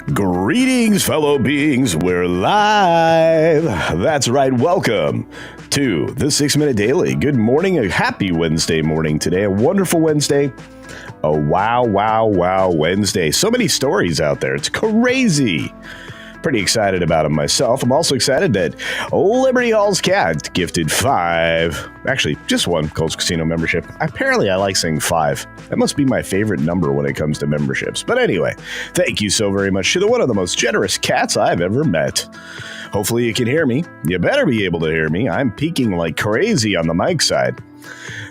Greetings, fellow beings. We're live. That's right. Welcome to the 6 Minute Daily. Good morning. A happy Wednesday morning today. A wonderful Wednesday. A wow Wednesday. So many stories out there. It's crazy. Pretty excited about them myself. I'm also excited that Liberty Hall's cat gifted just one Cold's Casino membership. Apparently, I like saying 5. That must be my favorite number when it comes to memberships. But anyway, thank you so very much to one of the most generous cats I've ever met. Hopefully you can hear me. You better be able to hear me. I'm peaking like crazy on the mic side.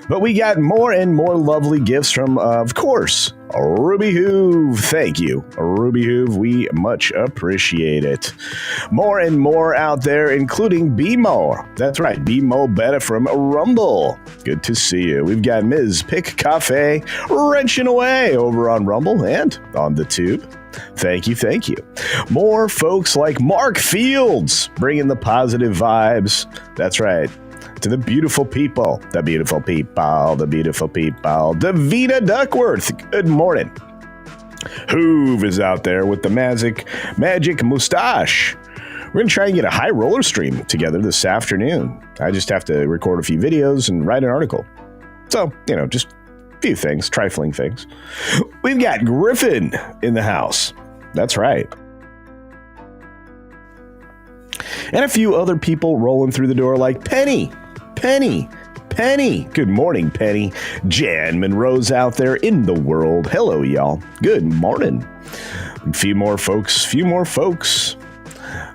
But we got more and more lovely gifts from, of course, Ruby Hoove. Thank you, Ruby Hoove. We much appreciate it. More and more out there, including BMO. That's right, BMO Betta from Rumble. Good to see you. We've got Ms. Pick Cafe wrenching away over on Rumble and on the tube. Thank you. More folks like Mark Fields bringing the positive vibes. That's right. To the beautiful people. Davina Duckworth, good morning. Hoove is out there with the magic mustache. We're going to try and get a high roller stream together this afternoon. I just have to record a few videos and write an article. So, just a few things, trifling things. We've got Griffin in the house. That's right. And a few other people rolling through the door like Penny. Good morning, Penny. Jan Monroe's out there in the world. Hello, y'all. Good morning. A few more folks.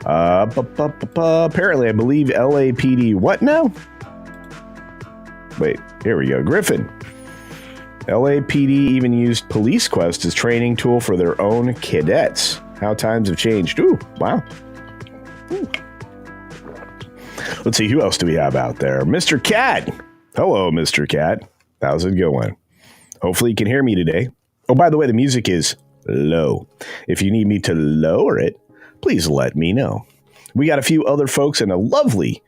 Apparently, I believe LAPD. What now? Wait, here we go. Griffin. LAPD even used Police Quest as training tool for their own cadets. How times have changed. Ooh, wow. Ooh. Let's see, who else do we have out there? Mr. Cat. Hello, Mr. Cat. How's it going? Hopefully you can hear me today. Oh, by the way, the music is low. If you need me to lower it, please let me know. We got a few other folks and a lovely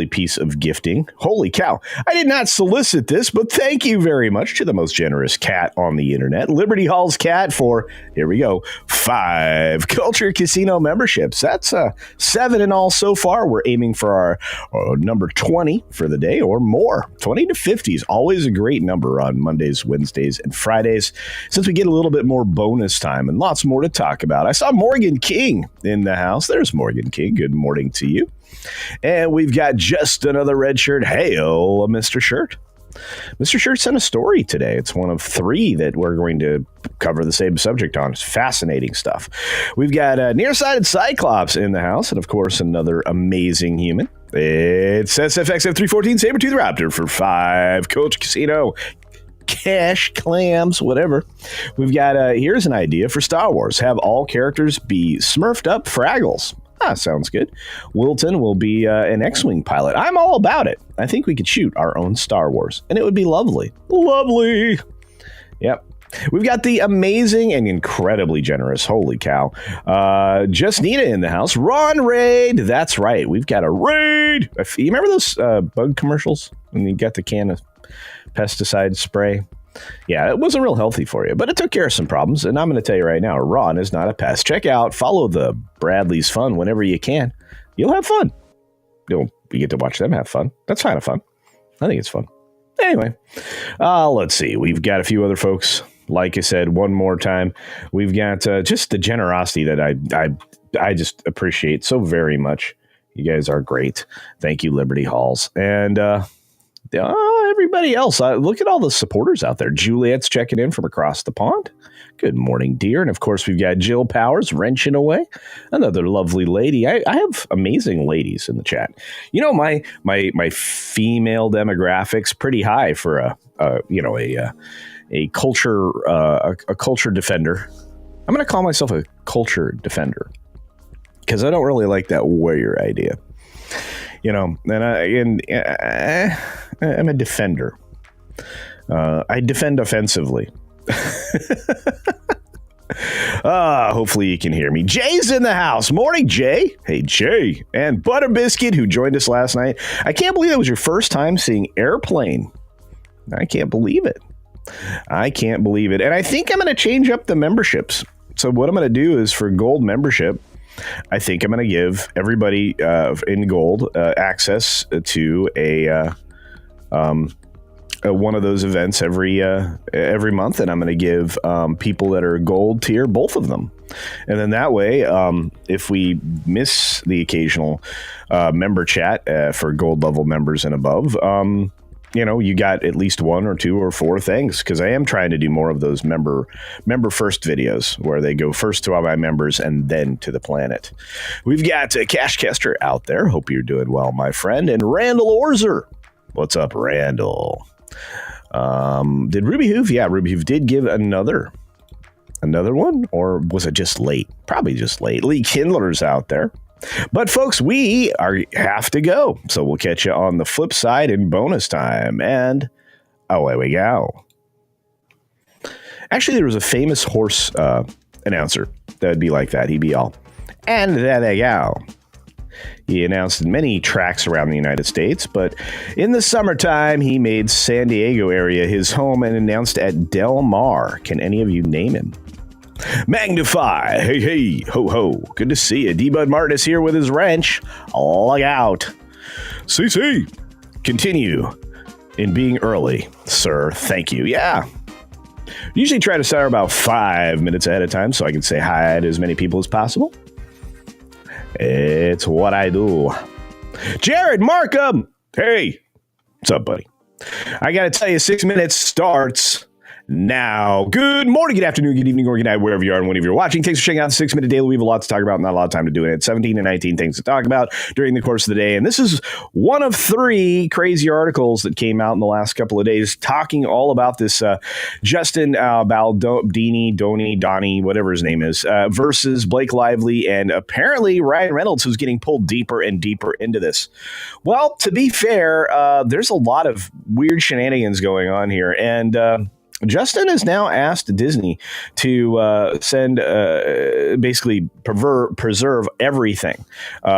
piece of gifting. Holy cow. I did not solicit this, but thank you very much to the most generous cat on the internet, Liberty Hall's cat, for, here we go, 5 Culture Casino memberships. That's 7 in all so far. We're aiming for our number 20 for the day or more. 20 to 50 is always a great number on Mondays, Wednesdays, and Fridays, since we get a little bit more bonus time and lots more to talk about. I saw Morgan King in the house. There's Morgan King. Good morning to you. And we've got just another red shirt. Hail, Mr. Shirt. Mr. Shirt sent a story today. It's one of 3 that we're going to cover the same subject on. It's fascinating stuff. We've got a nearsighted Cyclops in the house, and of course, another amazing human. It's SFXF314 Sabertooth Raptor for 5 Coach Casino. Cash, clams, whatever. We've got, here's an idea for Star Wars. Have all characters be smurfed up Fraggles. Sounds good. Wilton will be an X-Wing pilot. I'm all about it. I think we could shoot our own Star Wars, and it would be lovely. Lovely. Yep. We've got the amazing and incredibly generous, holy cow, Just Nita in the house. Ron Raid. That's right. We've got a raid. You remember those bug commercials when you got the can of pesticide spray? Yeah, it wasn't real healthy for you, but it took care of some problems. And I'm going to tell you right now, Ron is not a pest. Follow the Bradley's Fun whenever you can. You'll have fun. You get to watch them have fun. That's kind of fun. I think it's fun. Anyway, let's see. We've got a few other folks. Like I said, one more time, we've got just the generosity that I just appreciate so very much. You guys are great. Thank you, Liberty Halls. And everybody else, look at all the supporters out there. Juliet's checking in from across the pond. Good morning, dear. And of course, we've got Jill Powers wrenching away. Another lovely lady. I have amazing ladies in the chat. My female demographics pretty high for a culture defender. I'm going to call myself a culture defender because I don't really like that warrior idea. And I'm a defender. I defend offensively. Hopefully you can hear me. Jay's in the house. Morning, Jay. Hey, Jay. And Butter Biscuit, who joined us last night. I can't believe it was your first time seeing Airplane. I can't believe it. And I think I'm going to change up the memberships So what I'm going to do is for gold membership, I think I'm going to give everybody in gold access to a one of those events every month, and I'm going to give people that are gold tier both of them, and then that way, if we miss the occasional member chat for gold level members and above, you got at least one or two or four things, because I am trying to do more of those member first videos where they go first to all my members and then to the planet. We've got Cash Kester out there. Hope you're doing well, my friend, and Randall Orzer. What's up, Randall? Did Ruby Hoof? Yeah, Ruby Hoof did give another one, or was it just late? Probably just late. Lee Kindler's out there. But folks, we have to go. So we'll catch you on the flip side in bonus time. And away we go. Actually, there was a famous horse announcer that would be like that. He'd be all, and there they go. He announced many tracks around the United States, but in the summertime, he made San Diego area his home and announced at Del Mar. Can any of you name him? Magnify. Hey, hey, ho, ho. Good to see you. D-Bud Martin is here with his wrench. Log out. CC, continue in being early, sir. Thank you. Yeah. Usually try to start about 5 minutes ahead of time so I can say hi to as many people as possible. It's what I do. Jared Markham. Hey. What's up, buddy? I got to tell you, 6 minutes starts now. Good morning, good afternoon, good evening, or good night, wherever you are and whenever you're watching. Thanks for checking out the 6 Minute Daily. We have a lot to talk about, not a lot of time to do it. 17 to 19 things to talk about during the course of the day. And this is one of 3 crazy articles that came out in the last couple of days talking all about this Justin Baldoni, Donnie, whatever his name is, versus Blake Lively and apparently Ryan Reynolds, who's getting pulled deeper and deeper into this. Well, to be fair, there's a lot of weird shenanigans going on here. And Justin has now asked Disney to basically preserve everything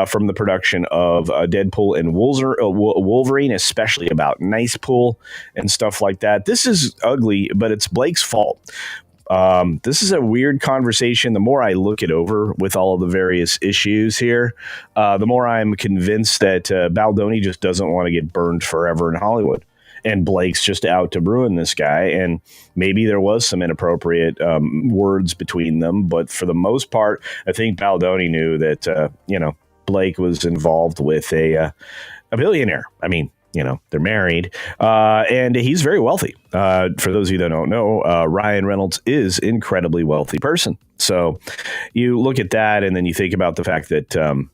from the production of Deadpool and Wolverine, especially about Nice Pool and stuff like that. This is ugly, but it's Blake's fault. This is a weird conversation. The more I look it over with all of the various issues here, the more I'm convinced that Baldoni just doesn't want to get burned forever in Hollywood. And Blake's just out to ruin this guy. And maybe there was some inappropriate words between them. But for the most part, I think Baldoni knew that, Blake was involved with a billionaire. I mean, they're married and he's very wealthy. For those of you that don't know, Ryan Reynolds is an incredibly wealthy person. So you look at that and then you think about the fact that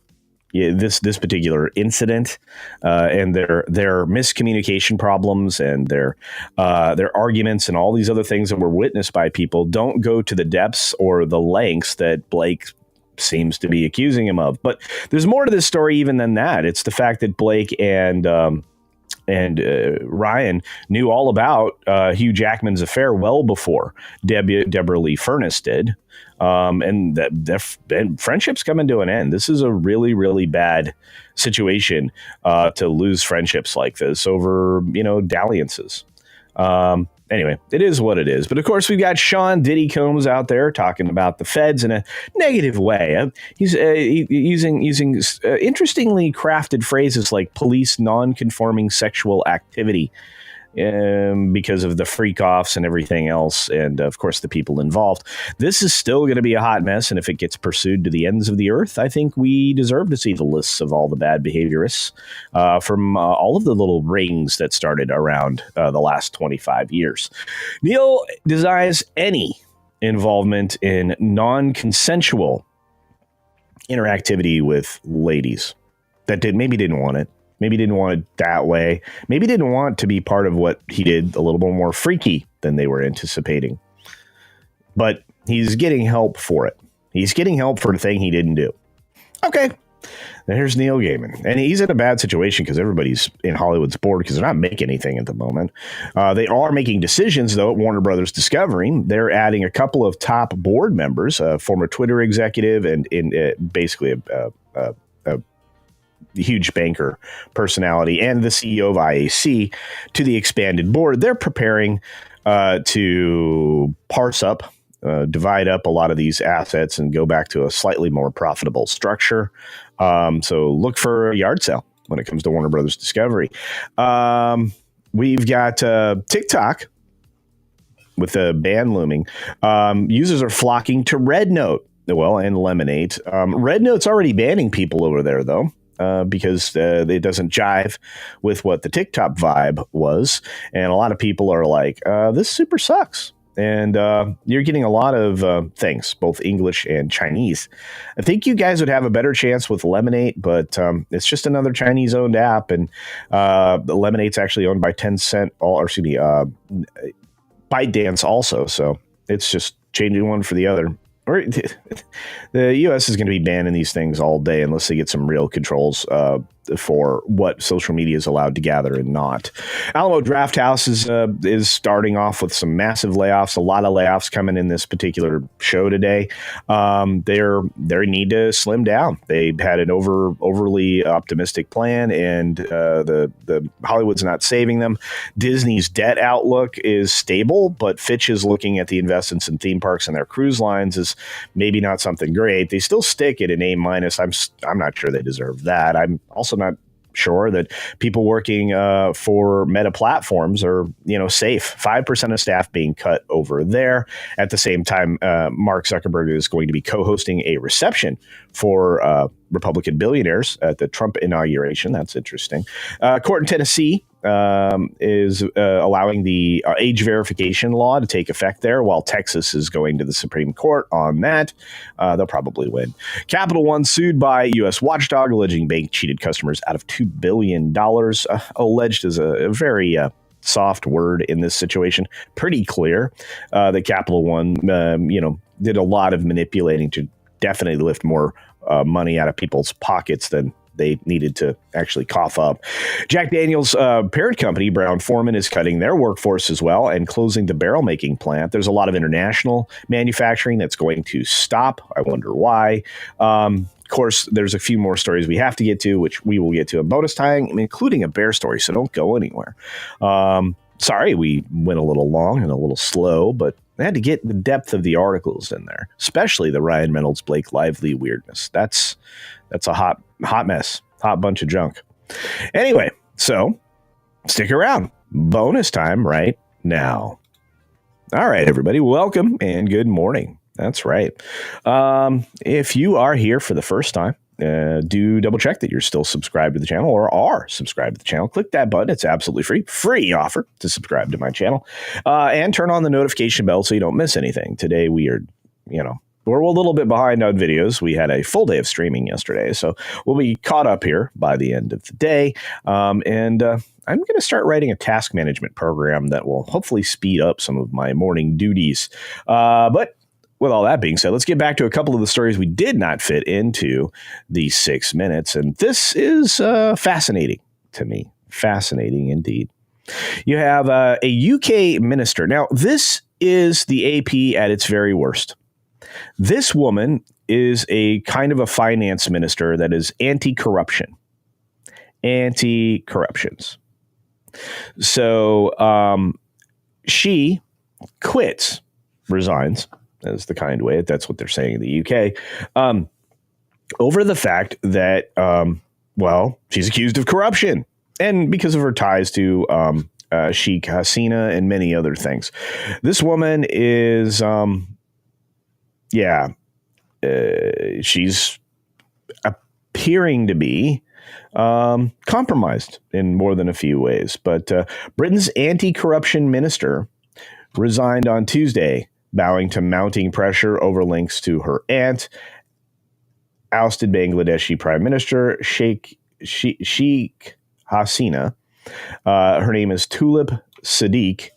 this particular incident and their miscommunication problems and their arguments and all these other things that were witnessed by people don't go to the depths or the lengths that Blake seems to be accusing him of. But there's more to this story even than that. It's the fact that Blake and Ryan knew all about Hugh Jackman's affair well before Deborra-Lee Furness did. And that friendships coming to an end. This is a really, really bad situation to lose friendships like this over, dalliances. Anyway, it is what it is. But of course, we've got Sean Diddy Combs out there talking about the feds in a negative way. He's using interestingly crafted phrases like police non-conforming sexual activity. Because of the freak offs and everything else. And of course, the people involved. This is still going to be a hot mess. And if it gets pursued to the ends of the earth, I think we deserve to see the lists of all the bad behaviorists from all of the little rings that started around the last 25 years. Neil denies any involvement in non-consensual interactivity with ladies that maybe didn't want it. Maybe didn't want it that way. Maybe didn't want to be part of what he did a little bit more freaky than they were anticipating. But he's getting help for it. He's getting help for the thing he didn't do. Okay. There's Neil Gaiman. And he's in a bad situation because everybody's in Hollywood's bored because they're not making anything at the moment. They are making decisions, though, at Warner Brothers Discovery. They're adding a couple of top board members, a former Twitter executive and basically a huge banker personality and the CEO of IAC to the expanded board. They're preparing to parse up divide up a lot of these assets and go back to a slightly more profitable structure. So look for a yard sale when it comes to Warner Brothers Discovery. We've got TikTok with a ban looming. Users are flocking to Red Note, well, and Lemonade. Red Note's already banning people over there, though. Because it doesn't jive with what the TikTok vibe was. And a lot of people are like, this super sucks. And you're getting a lot of things, both English and Chinese. I think you guys would have a better chance with Lemonade, but it's just another Chinese-owned app. And the Lemonade's actually owned by Tencent, ByteDance also. So it's just changing one for the other. The U.S. is going to be banning these things all day unless they get some real controls for what social media is allowed to gather and not. Alamo Drafthouse is starting off with some massive layoffs. A lot of layoffs coming in this particular show today. They need to slim down. They had an overly optimistic plan, and the Hollywood's not saving them. Disney's debt outlook is stable, but Fitch is looking at the investments in theme parks and their cruise lines as maybe not something great. They still stick at an A-. I'm not sure they deserve that. I'm also not sure that people working for Meta platforms are, safe. 5% of staff being cut over there. At the same time, Mark Zuckerberg is going to be co-hosting a reception for Republican billionaires at the Trump inauguration. That's interesting. Court in Tennessee is allowing the age verification law to take effect there, while Texas is going to the Supreme Court on that. They'll probably win. Capital One sued by U.S. watchdog, alleging bank cheated customers out of $2 billion. Alleged is a very soft word in this situation. Pretty clear that Capital One, did a lot of manipulating to definitely lift more money out of people's pockets than they needed to actually cough up. Jack Daniel's parent company, Brown-Forman, is cutting their workforce as well and closing the barrel-making plant. There's a lot of international manufacturing that's going to stop. I wonder why. Of course, there's a few more stories we have to get to, which we will get to in bonus time, including a bear story, so don't go anywhere. Sorry, we went a little long and a little slow, but I had to get the depth of the articles in there, especially the Ryan Reynolds, Blake Lively weirdness. That's a hot mess, hot bunch of junk. Anyway, so stick around. Bonus time right now. All right, everybody, welcome and good morning. That's right. If you are here for the first time, do double check that you're still subscribed to the channel or are subscribed to the channel. Click that button. It's absolutely free offer to subscribe to my channel, and turn on the notification bell so you don't miss anything. Today we are, we're a little bit behind on videos. We had a full day of streaming yesterday, so we'll be caught up here by the end of the day. And I'm going to start writing a task management program that will hopefully speed up some of my morning duties. But with all that being said, let's get back to a couple of the stories we did not fit into the 6 minutes. And this is fascinating to me. Fascinating indeed. You have a UK minister. Now, this is the AP at its very worst. This woman is a kind of a finance minister that is anti-corruption. Anti-corruptions. So she quits, resigns. That's the kind way. That's what they're saying in the UK. Over the fact that, she's accused of corruption. And because of her ties to Sheikh Hasina and many other things. This woman is, she's appearing to be compromised in more than a few ways. But Britain's anti-corruption minister resigned on Tuesday, bowing to mounting pressure over links to her aunt. Ousted Bangladeshi Prime Minister Sheikh Hasina, her name is Tulip Siddiq,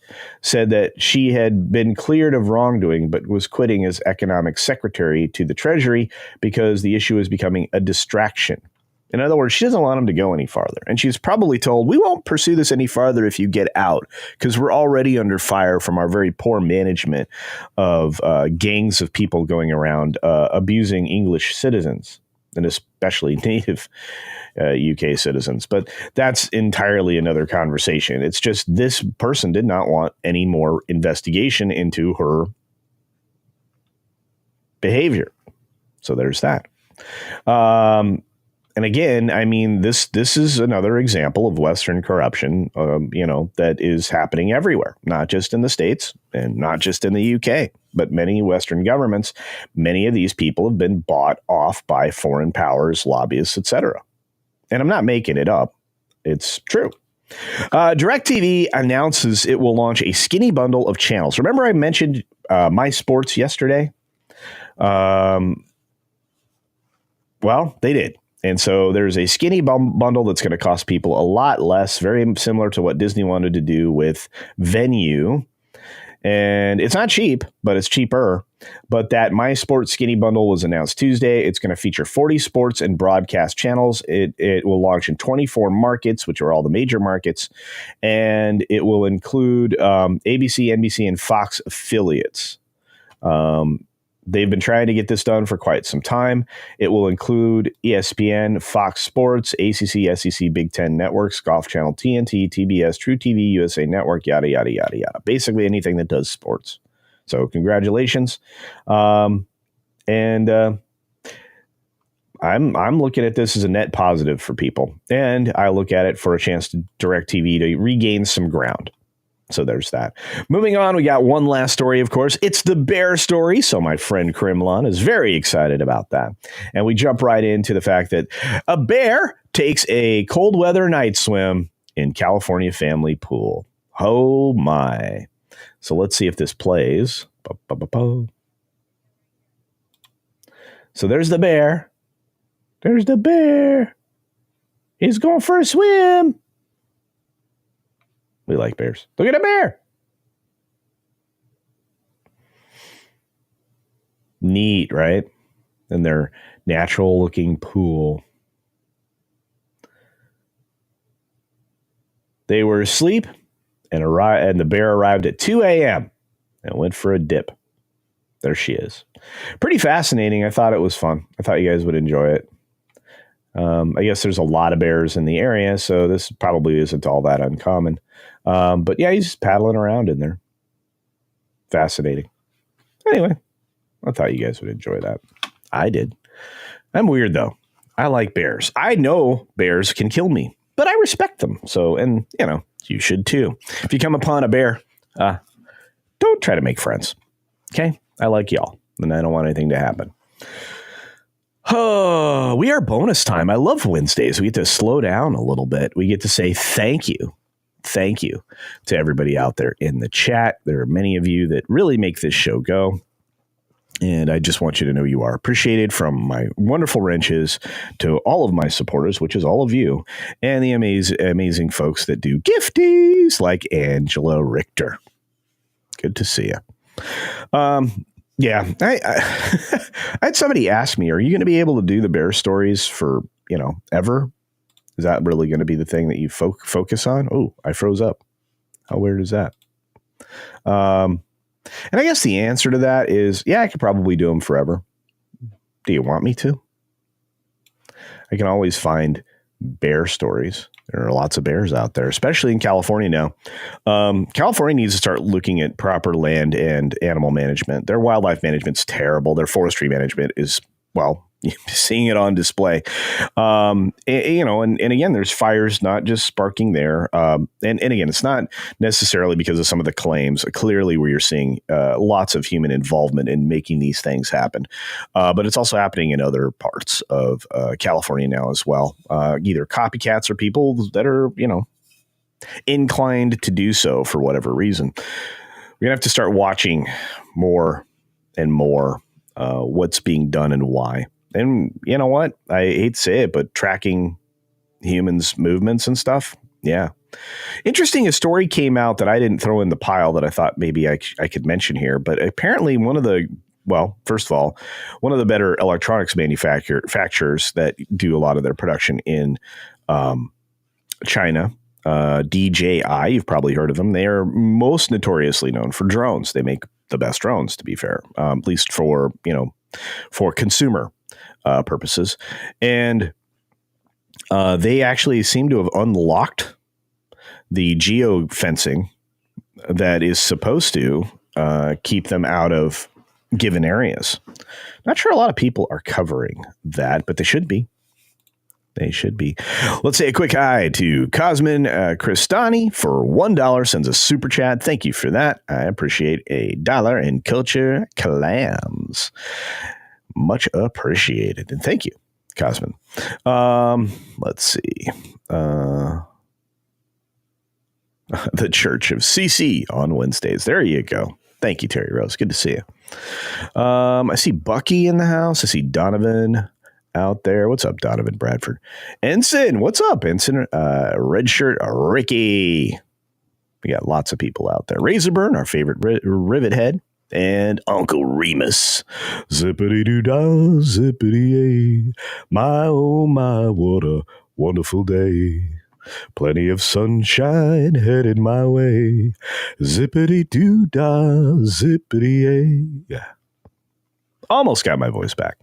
said that she had been cleared of wrongdoing but was quitting as economic secretary to the Treasury because the issue is becoming a distraction. In other words, she doesn't want him to go any farther. And she's probably told, we won't pursue this any farther if you get out, because we're already under fire from our very poor management of gangs of people going around abusing English citizens, and especially native UK citizens. But that's entirely another conversation. It's just this person did not want any more investigation into her behavior. So there's that. And again, I mean, this is another example of Western corruption, that is happening everywhere, not just in the States and not just in the UK, but many Western governments. Many of these people have been bought off by foreign powers, lobbyists, etc. And I'm not making it up. It's true. DirecTV announces it will launch a skinny bundle of channels. Remember I mentioned My Sports yesterday? Well, they did. And so there's a skinny bundle that's going to cost people a lot less, very similar to what Disney wanted to do with Venue. And it's not cheap, but it's cheaper. But that My Sports skinny bundle was announced Tuesday. It's going to feature 40 sports and broadcast channels. It will launch in 24 markets, which are all the major markets. And it will include ABC, NBC, and Fox affiliates. They've been trying to get this done for quite some time. It will include ESPN, Fox Sports, ACC, SEC, Big Ten Networks, Golf Channel, TNT, TBS, True TV, USA Network, yada, yada, yada, yada. Basically anything that does sports. So congratulations. I'm looking at this as a net positive for people. And I look at it for a chance to DirecTV to regain some ground. So there's that. Moving on, we got one last story, of course. It's the bear story. So my friend Krimlon is very excited about that. And we jump right into the fact that a bear takes a cold weather night swim in California family pool. Oh, my. So let's see if this plays. So there's the bear. There's the bear. He's going for a swim. We like bears. Look at a bear. Neat, right? In their natural looking pool. They were asleep and the bear arrived at 2 a.m. and went for a dip. There she is. Pretty fascinating. I thought it was fun. I thought you guys would enjoy it. I guess there's a lot of bears in the area, so this probably isn't all that uncommon. But yeah, he's just paddling around in there. Fascinating. Anyway, I thought you guys would enjoy that. I did. I'm weird, though. I like bears. I know bears can kill me, but I respect them. So, and, you should too. If you come upon a bear, don't try to make friends. Okay? I like y'all, and I don't want anything to happen. Oh, we are bonus time. I love Wednesdays. We get to slow down a little bit. We get to say thank you. Thank you to everybody out there in the chat. There are many of you that really make this show go. And I just want you to know you are appreciated, from my wonderful wrenches to all of my supporters, which is all of you, and the amazing folks that do gifties like Angela Richter. Good to see you. Yeah, I had somebody ask me, are you going to be able to do the bear stories for, ever? Is that really going to be the thing that you focus on? Oh, I froze up. How weird is that? And I guess the answer to that is, yeah, I could probably do them forever. Do you want me to? I can always find bear stories. There are lots of bears out there, especially in California now. California needs to start looking at proper land and animal management. Their wildlife management's terrible. Their forestry management is, well, seeing it on display. And again, there's fires not just sparking there. And again, it's not necessarily because of some of the claims, clearly where you're seeing lots of human involvement in making these things happen. But it's also happening in other parts of California now as well. Either copycats or people that are, inclined to do so for whatever reason. We're going to have to start watching more and more what's being done and why. And you know what? I hate to say it, but tracking humans' movements and stuff. Yeah. Interesting. A story came out that I didn't throw in the pile that I thought maybe I could mention here. But apparently first of all, one of the better electronics manufacturers that do a lot of their production in China, DJI, you've probably heard of them. They are most notoriously known for drones. They make the best drones, to be fair, at least for consumer purposes. And they actually seem to have unlocked the geofencing that is supposed to keep them out of given areas. Not sure a lot of people are covering that, but they should be. They should be. Let's say a quick hi to Cosmin Cristani for $1. Sends a super chat. Thank you for that. I appreciate $1 in culture clams. Much appreciated. And thank you, Cosmin. Let's see. The Church of CC on Wednesdays. There you go. Thank you, Terry Rose. Good to see you. I see Bucky in the house. I see Donovan out there. What's up, Donovan Bradford? Ensign, what's up, Ensign? Red Shirt Ricky. We got lots of people out there. Razorburn, our favorite rivet head, and Uncle Remus. Zippity-doo-dah, zippity-yay. My, oh my, what a wonderful day. Plenty of sunshine headed my way. Zippity-doo-dah, zippity-yay. Almost got my voice back.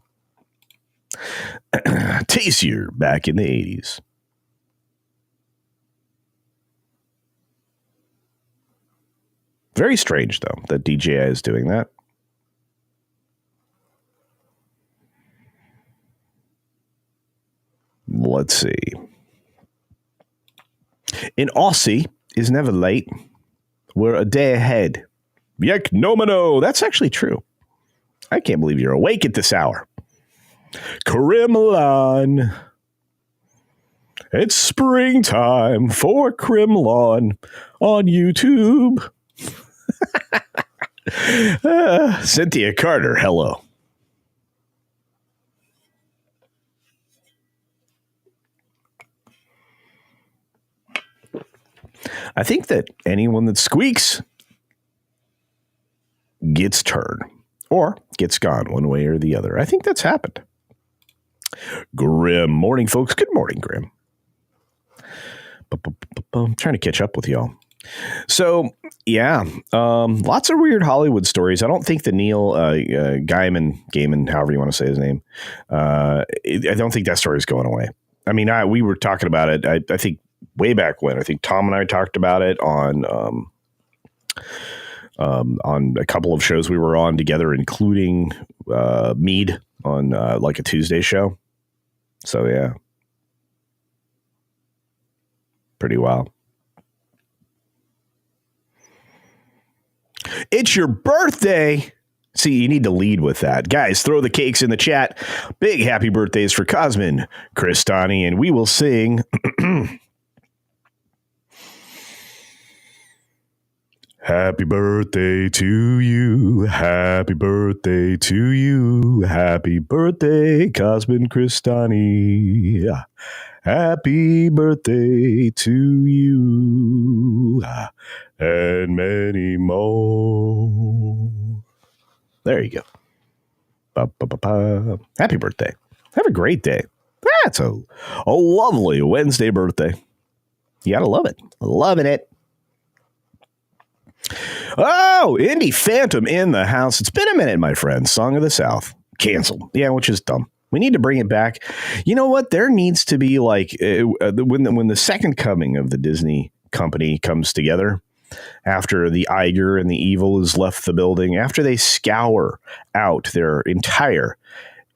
Tastier back in the 80s. Very strange, though, that DJI is doing that. Let's see. In Aussie is never late. We're a day ahead. Yek nomino. That's actually true. I can't believe you're awake at this hour. Crimlon. It's springtime for Crimlon on YouTube. Cynthia Carter, hello. I think that anyone that squeaks gets turned or gets gone one way or the other. I think that's happened. Grim morning, folks. Good morning, Grim. I'm trying to catch up with y'all. So, yeah, lots of weird Hollywood stories. I don't think the Neil Gaiman, however you want to say his name, I don't think that story is going away. I mean, we were talking about it, I think, way back when. I think Tom and I talked about it on a couple of shows we were on together, including Mead on like a Tuesday show. So, yeah. Pretty wild. It's your birthday. See, you need to lead with that. Guys, throw the cakes in the chat. Big happy birthdays for Cosmin Cristani, and we will sing Happy birthday to you. Happy birthday to you. Happy birthday, Cosmin Cristani. Happy birthday to you. And many more. There you go. Ba-ba-ba-ba. Happy birthday. Have a great day. That's a lovely Wednesday birthday. You gotta love it. Loving it. Oh, Indie Phantom in the house. It's been a minute, my friend. Song of the South. Canceled. Yeah, which is dumb. We need to bring it back. You know what? There needs to be like when the second coming of the Disney company comes together, after the Iger and the evil has left the building, after they scour out their entire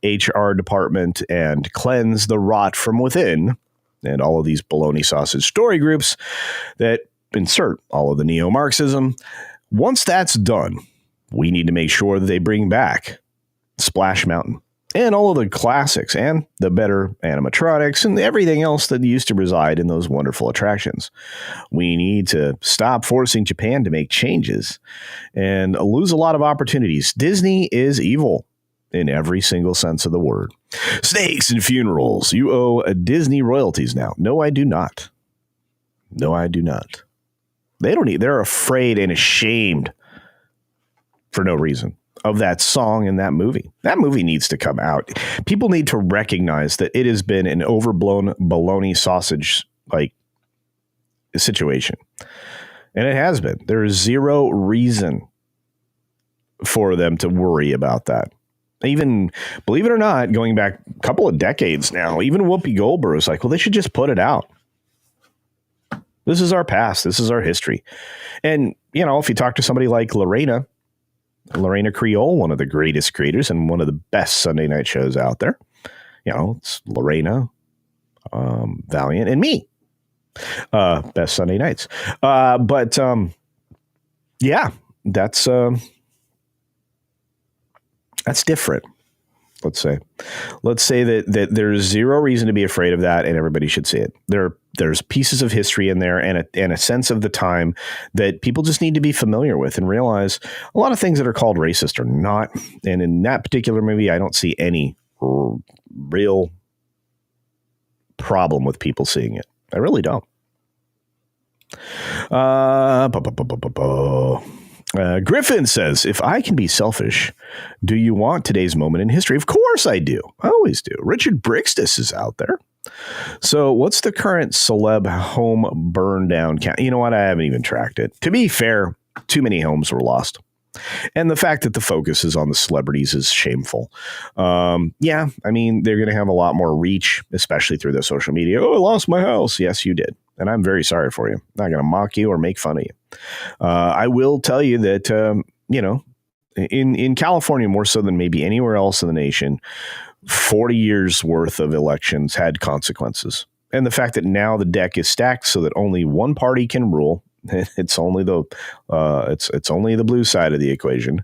HR department and cleanse the rot from within, and all of these baloney sausage story groups that insert all of the neo-Marxism. Once that's done, we need to make sure that they bring back Splash Mountain and all of the classics and the better animatronics and everything else that used to reside in those wonderful attractions. We need to stop forcing Japan to make changes and lose a lot of opportunities. Disney is evil in every single sense of the word. Snakes and funerals. You owe Disney royalties now. No, I do not. No, I do not. They're afraid and ashamed for no reason of that song in that movie. That movie needs to come out. People need to recognize that it has been an overblown bologna sausage like situation. And it has been. There is zero reason for them to worry about that. Even, believe it or not, going back a couple of decades now, even Whoopi Goldberg was like, well, they should just put it out. This is our past. This is our history. And, you know, if you talk to somebody like Lorena, Lorena Creole, one of the greatest creators and one of the best Sunday night shows out there. It's Lorena, Valiant, and me. Best Sunday nights. But that's different. Let's say that there's zero reason to be afraid of that, and everybody should see it. There's pieces of history in there and a sense of the time that people just need to be familiar with and realize a lot of things that are called racist are not. And in that particular movie, I don't see any real problem with people seeing it. I really don't. Griffin says, if I can be selfish, do you want today's moment in history? Of course I do. I always do. Richard Brixtus is out there. So what's the current celeb home burn down count? You know what? I haven't even tracked it. To be fair, too many homes were lost. And the fact that the focus is on the celebrities is shameful. I mean, they're going to have a lot more reach, especially through the social media. Oh, I lost my house. Yes, you did. And I'm very sorry for you. I'm not going to mock you or make fun of you. I will tell you that, in California, more so than maybe anywhere else in the nation, 40 years worth of elections had consequences. And the fact that now the deck is stacked so that only one party can rule. It's only the blue side of the equation.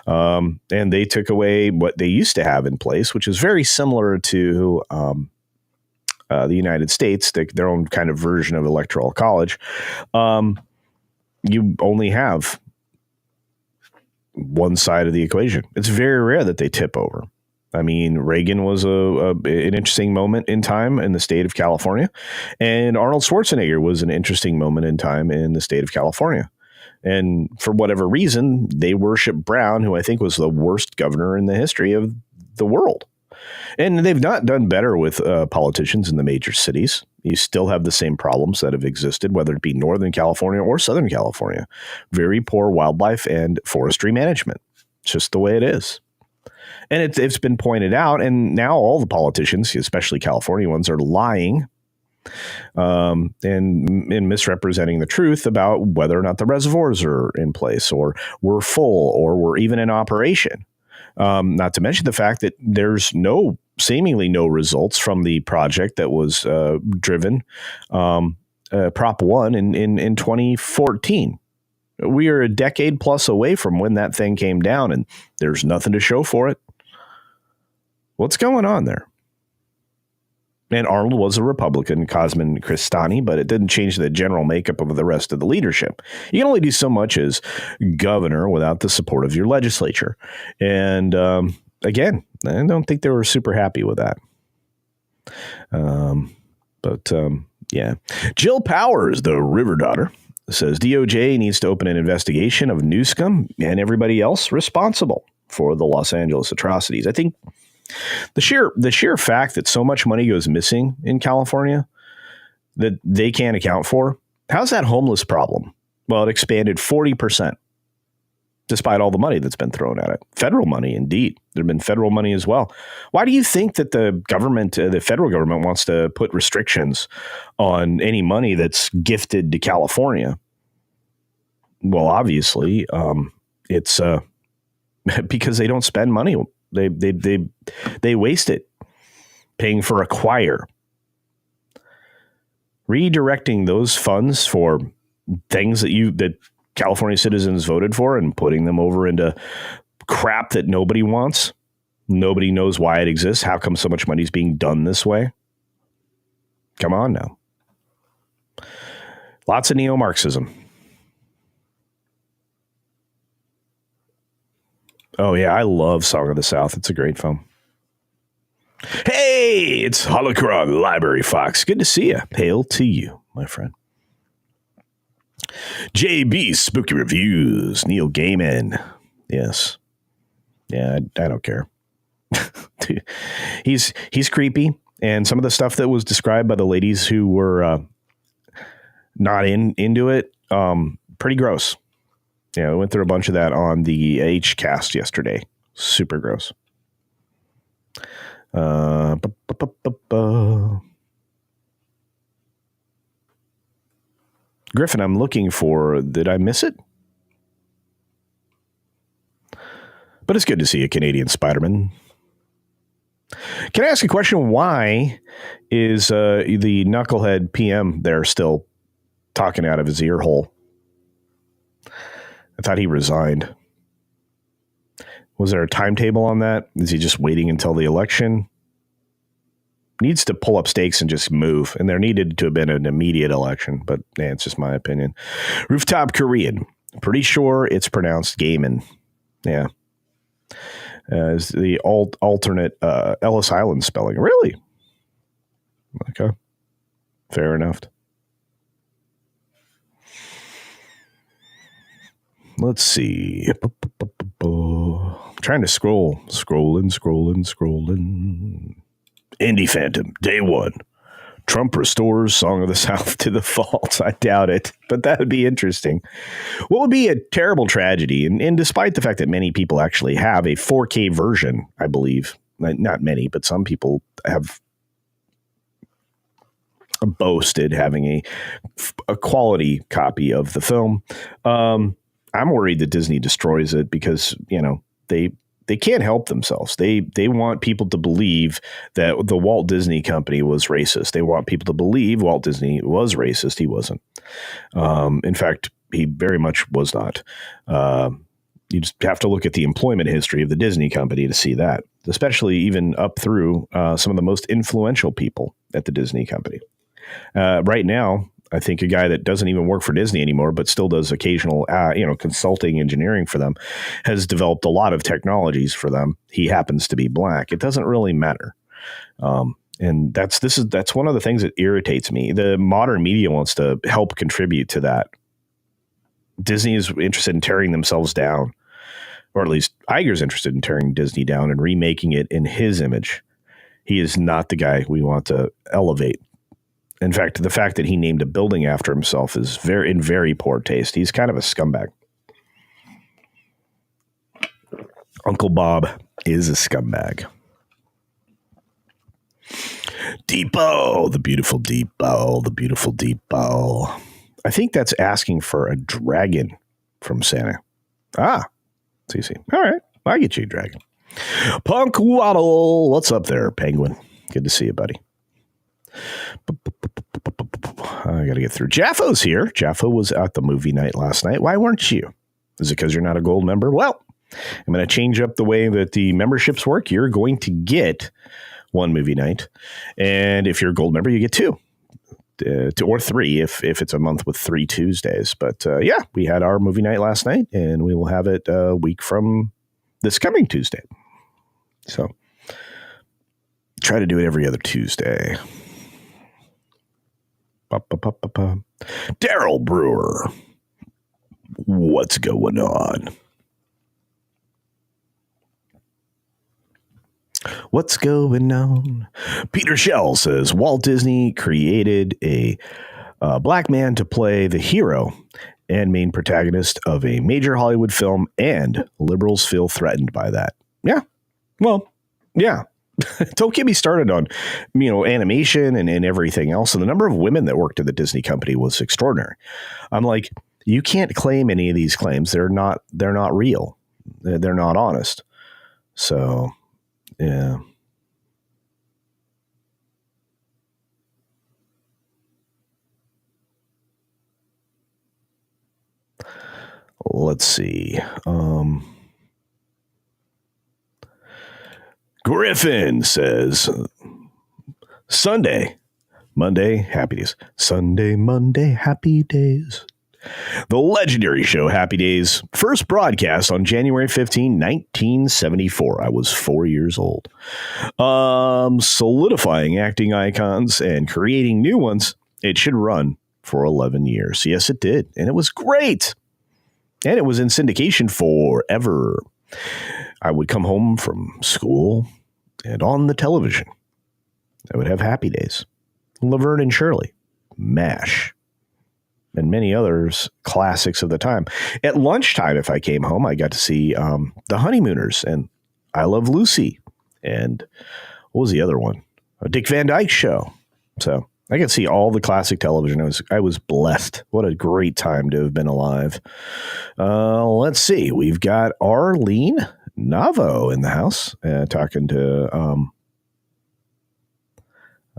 And they took away what they used to have in place, which is very similar to the United States, their own kind of version of electoral college. You only have one side of the equation. It's very rare that they tip over. I mean, Reagan was an interesting moment in time in the state of California, and Arnold Schwarzenegger was an interesting moment in time in the state of California. And for whatever reason, they worship Brown, who I think was the worst governor in the history of the world. And they've not done better with politicians in the major cities. You still have the same problems that have existed, whether it be Northern California or Southern California. Very poor wildlife and forestry management. It's just the way it is. And it's been pointed out, and now all the politicians, especially California ones, are lying and misrepresenting the truth about whether or not the reservoirs are in place or were full or were even in operation. Not to mention the fact that there's seemingly no results from the project that was driven, Prop 1 in 2014. We are a decade plus away from when that thing came down, and there's nothing to show for it. What's going on there? And Arnold was a Republican, Cosmin Cristani, but it didn't change the general makeup of the rest of the leadership. You can only do so much as governor without the support of your legislature. And again, I don't think they were super happy with that. Yeah. Jill Powers, the River Daughter, says DOJ needs to open an investigation of Newscomb and everybody else responsible for the Los Angeles atrocities. I think the sheer fact that so much money goes missing in California that they can't account for. How's that homeless problem? Well, it expanded 40%, despite all the money that's been thrown at it. Federal money, indeed. There've been federal money as well. Why do you think that the federal government wants to put restrictions on any money that's gifted to California? Well, obviously, it's because they don't spend money. They waste it paying for a choir. Redirecting those funds for things that California citizens voted for and putting them over into crap that nobody wants. Nobody knows why it exists. How come so much money is being done this way? Come on now. Lots of neo-Marxism. Oh, yeah, I love Song of the South. It's a great film. Hey, it's Holocron Library Fox. Good to see you. Hail to you, my friend. JB Spooky Reviews. Neil Gaiman. Yes. Yeah, I don't care. He's creepy. And some of the stuff that was described by the ladies who were not into it, pretty gross. Yeah, we went through a bunch of that on the H-cast yesterday. Super gross. Griffin, I'm looking for, did I miss it? But it's good to see a Canadian Spider-Man. Can I ask a question? Why is the knucklehead PM there still talking out of his ear hole? I thought he resigned. Was there a timetable on that? Is he just waiting until the election? Needs to pull up stakes and just move. And there needed to have been an immediate election, but it's just my opinion. Rooftop Korean. Pretty sure it's pronounced Gaiman. Yeah. Is the alternate Ellis Island spelling. Really? Okay. Fair enough. Let's see. Trying to scrolling. Indie Phantom, day one. Trump restores Song of the South to the vault. I doubt it, but that would be interesting. What would be a terrible tragedy, and despite the fact that many people actually have a 4K version, I believe, not many, but some people have boasted having a quality copy of the film. I'm worried that Disney destroys it because, they can't help themselves. They want people to believe that the Walt Disney Company was racist. They want people to believe Walt Disney was racist. He wasn't. In fact, he very much was not. You just have to look at the employment history of the Disney Company to see that, especially even up through some of the most influential people at the Disney Company. Right now, I think a guy that doesn't even work for Disney anymore, but still does occasional, consulting engineering for them, has developed a lot of technologies for them. He happens to be black. It doesn't really matter. And that's one of the things that irritates me. The modern media wants to help contribute to that. Disney is interested in tearing themselves down, or at least Iger's interested in tearing Disney down and remaking it in his image. He is not the guy we want to elevate. In fact, the fact that he named a building after himself is in very poor taste. He's kind of a scumbag. Uncle Bob is a scumbag. Depot, the beautiful Depot. I think that's asking for a dragon from Santa. It's easy. All right, I get you a dragon. Punk Waddle, what's up there, Penguin? Good to see you, buddy. I got to get through. Jaffo's here. Jaffo was at the movie night last night. Why weren't you? Is it because you're not a gold member? Well, I'm going to change up the way that the memberships work. You're going to get one movie night. And if you're a gold member, you get two or three if it's a month with 3 Tuesdays. But we had our movie night last night, and we will have it a week from this coming Tuesday. So try to do it every other Tuesday. Daryl Brewer, what's going on? What's going on? Peter Shell says Walt Disney created a black man to play the hero and main protagonist of a major Hollywood film, and liberals feel threatened by that. Yeah. Well, yeah. Don't get me started on, animation and everything else. And the number of women that worked at the Disney company was extraordinary. I'm like, you can't claim any of these claims. They're not real. They're not honest. So, yeah. Let's see. Griffin says, Monday, happy days. Sunday, Monday, happy days. The legendary show Happy Days first broadcast on January 15, 1974. I was 4 years old. Solidifying acting icons and creating new ones. It should run for 11 years. Yes, it did. And it was great. And it was in syndication forever. I would come home from school, and on the television, I would have Happy Days, Laverne and Shirley, MASH, and many others classics of the time. At lunchtime, if I came home, I got to see The Honeymooners and I Love Lucy. And what was the other one? A Dick Van Dyke Show. So I could see all the classic television. I was blessed. What a great time to have been alive. Let's see. We've got Arlene Navo in the house, talking to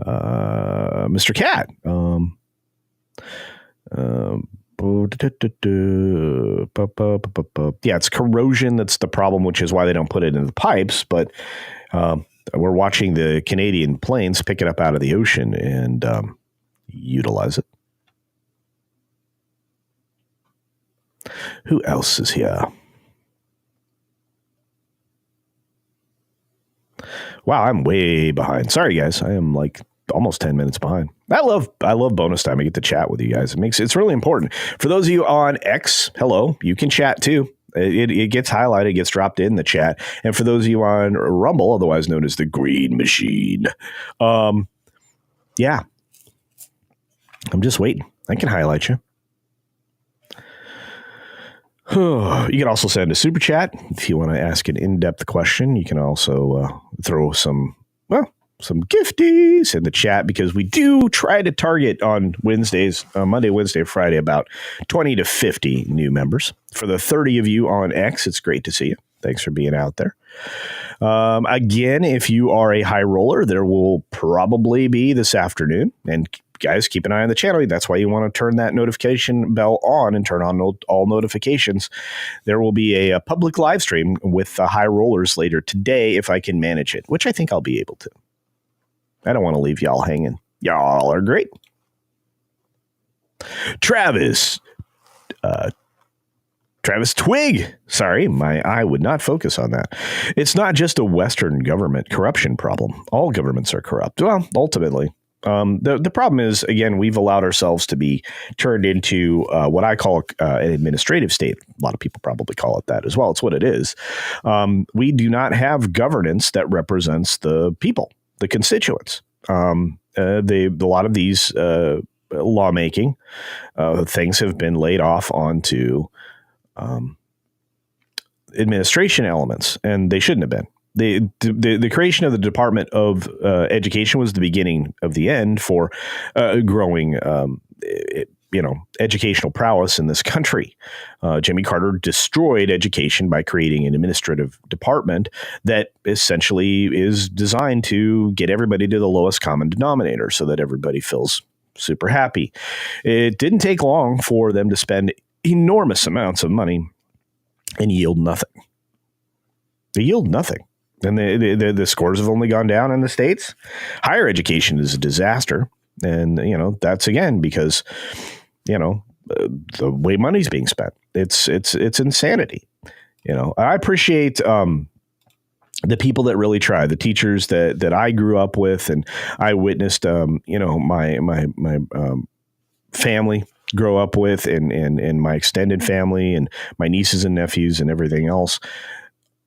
Mr. Cat. Yeah, it's corrosion that's the problem, which is why they don't put it in the pipes. But we're watching the Canadian planes pick it up out of the ocean and utilize it. Who else is here? Wow, I'm way behind. Sorry, guys. I am like almost 10 minutes behind. I love bonus time. I get to chat with you guys. It's really important. For those of you on X, hello, you can chat too. It gets highlighted, gets dropped in the chat. And for those of you on Rumble, otherwise known as the Green Machine, yeah, I'm just waiting. I can highlight you. You can also send a super chat if you want to ask an in-depth question. You can also throw some gifties in the chat, because we do try to target on Wednesdays, Monday, Wednesday, Friday, about 20 to 50 new members. For the 30 of you on X, it's great to see you. Thanks for being out there. Again, if you are a high roller, there will probably be this afternoon. And guys, keep an eye on the channel. That's why you want to turn that notification bell on and turn on all notifications. There will be a public live stream with the high rollers later today, if I can manage it, which I think I'll be able to. I don't want to leave y'all hanging. Y'all are great. Travis Twig. Sorry, my eye would not focus on that. It's not just a Western government corruption problem. All governments are corrupt. Well, ultimately. The problem is, again, we've allowed ourselves to be turned into what I call an administrative state. A lot of people probably call it that as well. It's what it is. We do not have governance that represents the people, the constituents. A lot of these lawmaking things have been laid off onto administration elements, and they shouldn't have been. The creation of the Department of Education was the beginning of the end for growing, educational prowess in this country. Jimmy Carter destroyed education by creating an administrative department that essentially is designed to get everybody to the lowest common denominator so that everybody feels super happy. It didn't take long for them to spend enormous amounts of money and yield nothing. They yield nothing. And the scores have only gone down in the States. Higher education is a disaster. And, that's again because, the way money's being spent. It's insanity. I appreciate the people that really try, the teachers that I grew up with, and I witnessed, my family grow up with, and my extended family and my nieces and nephews and everything else.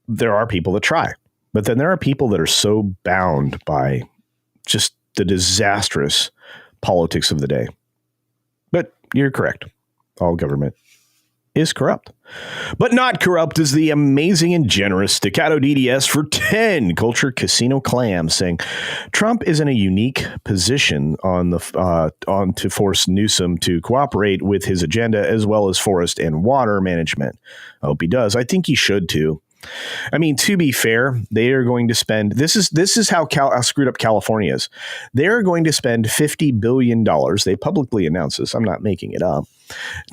There are people that try. But then there are people that are so bound by just the disastrous politics of the day. But you're correct. All government is corrupt. But not corrupt is the amazing and generous Staccato DDS for 10 Culture Casino Clam, saying Trump is in a unique position to force Newsom to cooperate with his agenda, as well as forest and water management. I hope he does. I think he should too. I mean, to be fair, they are going to spend, this is how screwed up California is. They're going to spend $50 billion. They publicly announced this. I'm not making it up,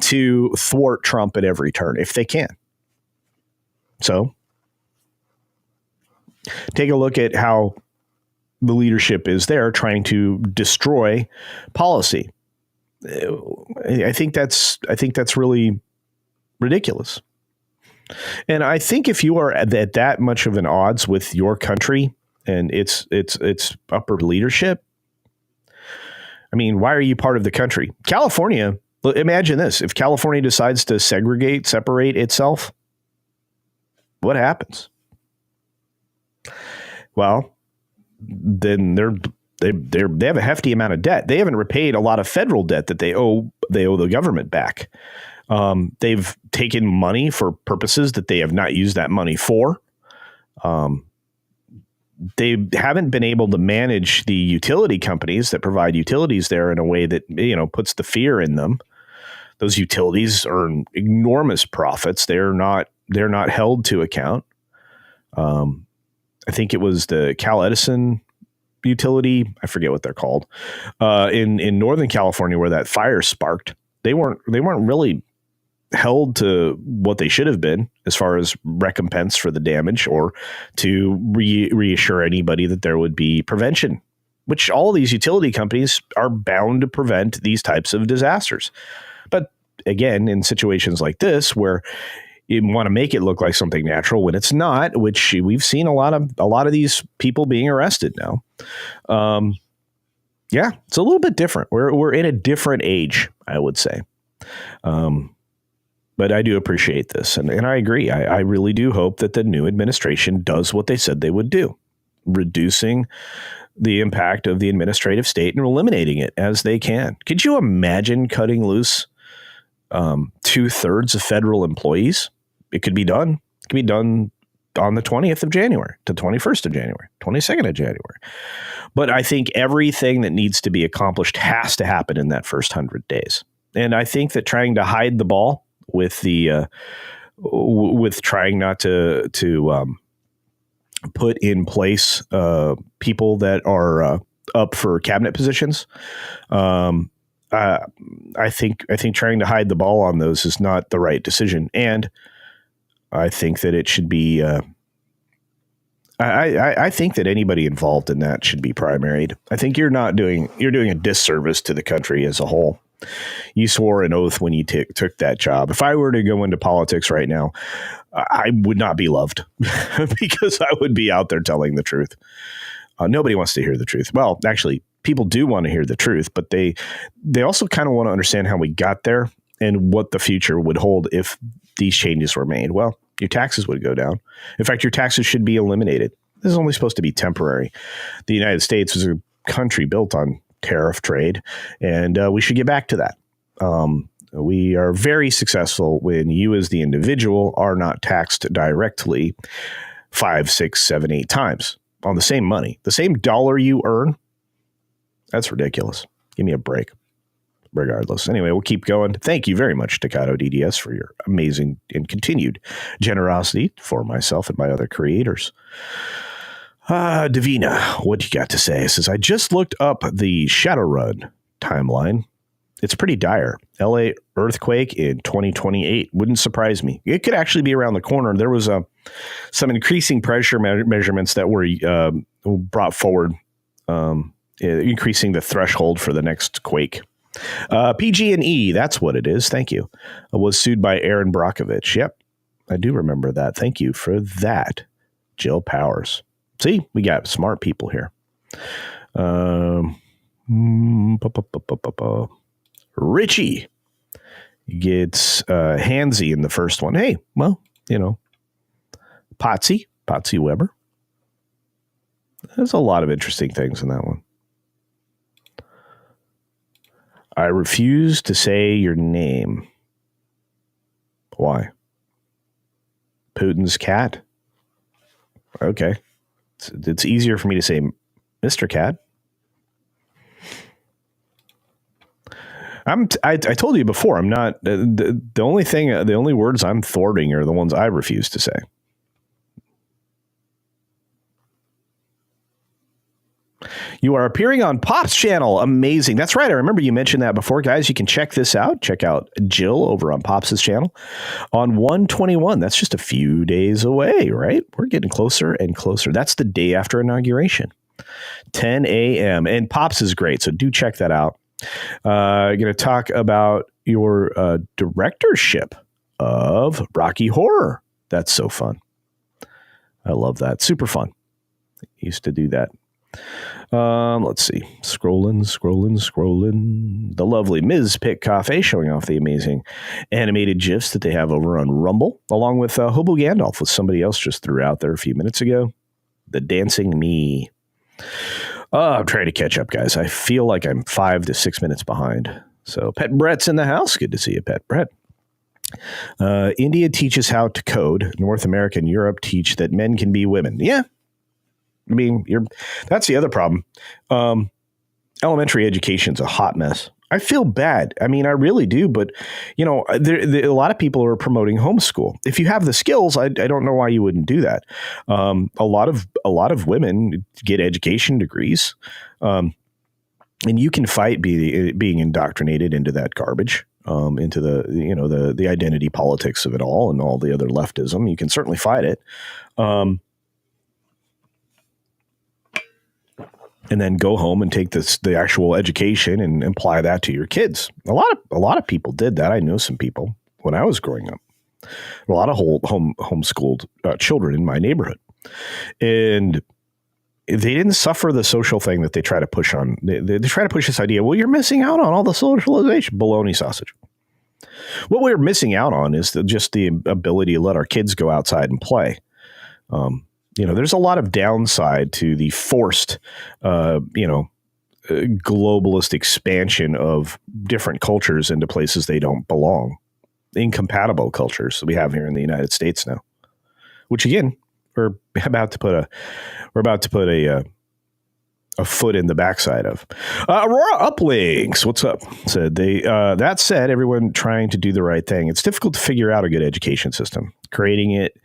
to thwart Trump at every turn if they can. So take a look at how the leadership is there trying to destroy policy. I think that's really ridiculous. And I think if you are at that much of an odds with your country and its upper leadership, I mean, why are you part of the country? California, imagine this. If California decides to separate itself, what happens? Well, then they have a hefty amount of debt. They haven't repaid a lot of federal debt that they owe the government back. They've taken money for purposes that they have not used that money for. They haven't been able to manage the utility companies that provide utilities there in a way that, puts the fear in them. Those utilities earn enormous profits. They're not held to account. I think it was the Cal Edison utility. I forget what they're called. In Northern California, where that fire sparked, they weren't really held to what they should have been as far as recompense for the damage, or to reassure anybody that there would be prevention, which all these utility companies are bound to prevent these types of disasters. But again, in situations like this, where you want to make it look like something natural when it's not, which we've seen a lot of these people being arrested now. Yeah, it's a little bit different. We're in a different age, I would say. But I do appreciate this. And I agree. I really do hope that the new administration does what they said they would do, reducing the impact of the administrative state and eliminating it as they can. Could you imagine cutting loose 2/3 of federal employees? It could be done. It could be done on the 20th of January to 21st of January, 22nd of January. But I think everything that needs to be accomplished has to happen in that first 100 days. And I think that trying to hide the ball with trying not to put in place people that are up for cabinet positions, I think trying to hide the ball on those is not the right decision. And I think that it should be. I think that anybody involved in that should be primaried. I think you're doing a disservice to the country as a whole. You swore an oath when you took that job. If I were to go into politics right now, I would not be loved because I would be out there telling the truth. Nobody wants to hear the truth. Well, actually, people do want to hear the truth, but they also kind of want to understand how we got there and what the future would hold if these changes were made. Well, your taxes would go down. In fact, your taxes should be eliminated. This is only supposed to be temporary. The United States was a country built on tariff trade, and we should get back to that. We are very successful when you as the individual are not taxed directly 5, 6, 7, 8 times on the same money. The same dollar you earn, that's ridiculous. Give me a break. Regardless. Anyway, we'll keep going. Thank you very much, Staccato DDS, for your amazing and continued generosity for myself and my other creators. Davina, what do you got to say? It says, I just looked up the Shadowrun timeline. It's pretty dire. LA earthquake in 2028. Wouldn't surprise me. It could actually be around the corner. There was some increasing pressure measurements that were brought forward, increasing the threshold for the next quake. PG&E, that's what it is. Thank you. Was sued by Aaron Brockovich. Yep, I do remember that. Thank you for that, Jill Powers. See, we got smart people here. Richie gets handsy in the first one. Hey, well, Potsy Weber. There's a lot of interesting things in that one. I refuse to say your name. Why? Putin's cat? Okay. It's easier for me to say Mr. Cat. I told you before, I'm not the only words I'm thwarting are the ones I refuse to say. You are appearing on Pop's channel. Amazing. That's right. I remember you mentioned that before, guys. You can check this out. Check out Jill over on Pop's channel on 1/21. That's just a few days away, right? We're getting closer and closer. That's the day after inauguration, 10 a.m. And Pop's is great, so do check that out. Going to talk about your directorship of Rocky Horror. That's so fun. I love that. Super fun. Used to do that. Let's see. Scrolling. The lovely Ms. Pick Cafe showing off the amazing animated GIFs that they have over on Rumble, along with Hobo Gandalf, with somebody else just threw out there a few minutes ago. The Dancing Me. I'm trying to catch up, guys. I feel like I'm 5 to 6 minutes behind. So Pet Brett's in the house. Good to see you, Pet Brett. India teaches how to code. North America and Europe teach that men can be women. Yeah. I mean, that's the other problem. Elementary education's a hot mess. I feel bad. I mean, I really do. But, you know, a lot of people are promoting homeschool. If you have the skills, I don't know why you wouldn't do that. A lot of women get education degrees, and you can fight being indoctrinated into that garbage, into the identity politics of it all and all the other leftism. You can certainly fight it. And then go home and take the actual education and apply that to your kids. A lot of people did that. I know some people when I was growing up. A lot of homeschooled children in my neighborhood, and they didn't suffer the social thing that they try to push on. They try to push this idea. Well, you're missing out on all the socialization. Baloney sausage. What we're missing out on is just the ability to let our kids go outside and play. There's a lot of downside to the forced, globalist expansion of different cultures into places they don't belong. Incompatible cultures that we have here in the United States now, which again, we're about to put a foot in the backside of. Aurora Uplinks, what's up? Said that said, everyone trying to do the right thing. It's difficult to figure out a good education system. Creating it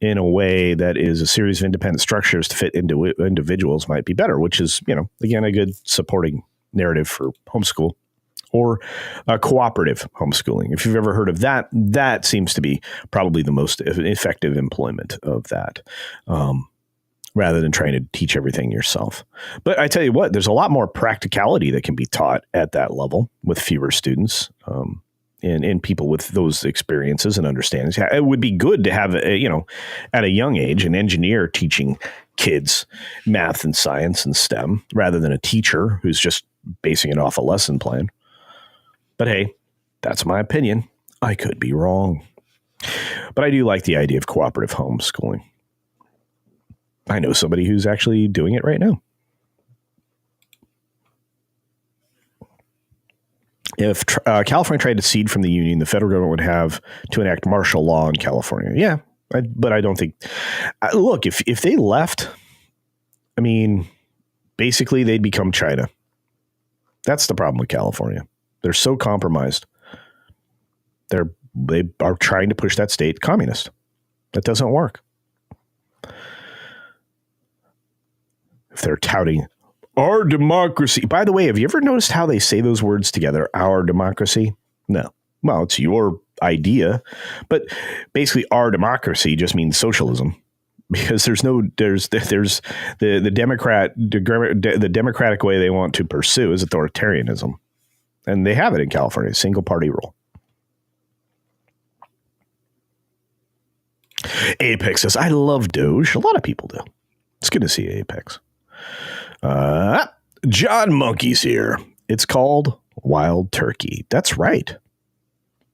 in a way that is a series of independent structures to fit into individuals might be better, which is, again, a good supporting narrative for homeschool or cooperative homeschooling. If you've ever heard of that, that seems to be probably the most effective employment of that, rather than trying to teach everything yourself. But I tell you what, there's a lot more practicality that can be taught at that level with fewer students. And people with those experiences and understandings. It would be good to have, at a young age, an engineer teaching kids math and science and STEM rather than a teacher who's just basing it off a lesson plan. But hey, that's my opinion. I could be wrong. But I do like the idea of cooperative homeschooling. I know somebody who's actually doing it right now. If California tried to secede from the union, the federal government would have to enact martial law in California. Yeah, but I don't think. Look, if they left, I mean, basically they'd become China. That's the problem with California. They're so compromised. They are trying to push that state communist. That doesn't work. If they're touting our democracy. By the way, have you ever noticed how they say those words together? Our democracy? No. Well, it's your idea, but basically our democracy just means socialism, because there's the democratic way they want to pursue is authoritarianism. And they have it in California, single party rule. Apex says, I love Doge. A lot of people do. It's good to see Apex. John Monkey's here. It's called Wild Turkey. That's right.